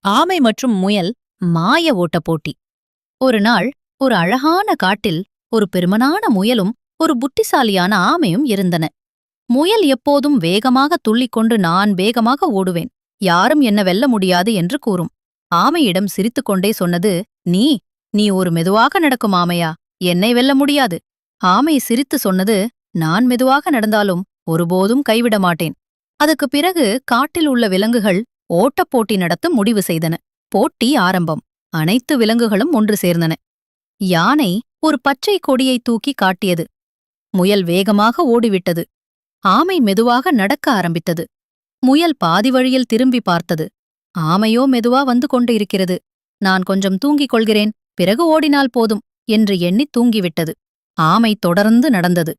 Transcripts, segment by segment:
ஆமை மற்றும் முயல் மாய ஓட்டப் போட்டி. ஒரு நாள் ஒரு அழகான காட்டில் ஒரு பெருமனான முயலும் ஒரு புத்திசாலியான ஆமையும் இருந்தன. முயல் எப்போதும் வேகமாக துள்ளிக்கொண்டு நான் வேகமாக ஓடுவேன், யாரும் என்ன வெல்ல முடியாது என்று கூறும். ஆமையிடம் சிரித்துக்கொண்டே சொன்னது, நீ நீ ஒரு மெதுவாக நடக்கும் ஆமையா, என்னை வெல்ல முடியாது. ஆமை சிரித்து சொன்னது, நான் மெதுவாக நடந்தாலும் ஒருபோதும் கைவிட மாட்டேன். அதுக்குப் பிறகு காட்டில் உள்ள விலங்குகள் ஓட்டப் போட்டி நடத்த முடிவு செய்தன. போட்டி ஆரம்பம். அனைத்து விலங்குகளும் ஒன்று சேர்ந்தன. யானை ஒரு பச்சை கொடியை தூக்கி காட்டியது. முயல் வேகமாக ஓடிவிட்டது. ஆமை மெதுவாக நடக்க ஆரம்பித்தது. முயல் பாதி வழியில் திரும்பி பார்த்தது. ஆமையோ மெதுவா வந்து கொண்டு இருக்கிறது. நான் கொஞ்சம் தூங்கிக் கொள்கிறேன், பிறகு ஓடினால் போதும் என்று எண்ணி தூங்கிவிட்டது. ஆமை தொடர்ந்து நடந்தது.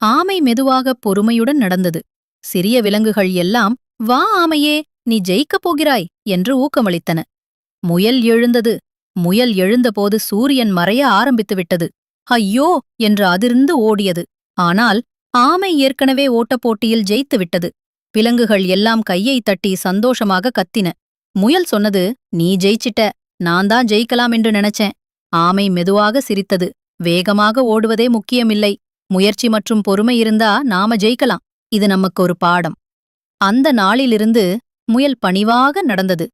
ஆமை மெதுவாக பொறுமையுடன் நடந்தது. சிறிய விலங்குகள் எல்லாம், வா ஆமையே, நீ ஜெயிக்கப் போகிறாய் என்று ஊக்கமளித்தன. முயல் எழுந்தது. முயல் எழுந்தபோது சூரியன் மறைய ஆரம்பித்துவிட்டது. ஐயோ என்று அதிர்ந்து ஓடியது. ஆனால் ஆமை ஏற்கனவே ஓட்டப் போட்டியில் ஜெயித்துவிட்டது. விலங்குகள் எல்லாம் கையை தட்டி சந்தோஷமாக கத்தின. முயல் சொன்னது, நீ ஜெயிச்சிட்ட, நான் தான் ஜெயிக்கலாம் என்று நினைச்சேன். ஆமை மெதுவாக சிரித்தது. வேகமாக ஓடுவதே முக்கியமில்லை, முயற்சி மற்றும் பொறுமை இருந்தா நாம ஜெயிக்கலாம். இது நமக்கு ஒரு பாடம். அந்த நாளிலிருந்து முயல் பணிவாக நடந்தது.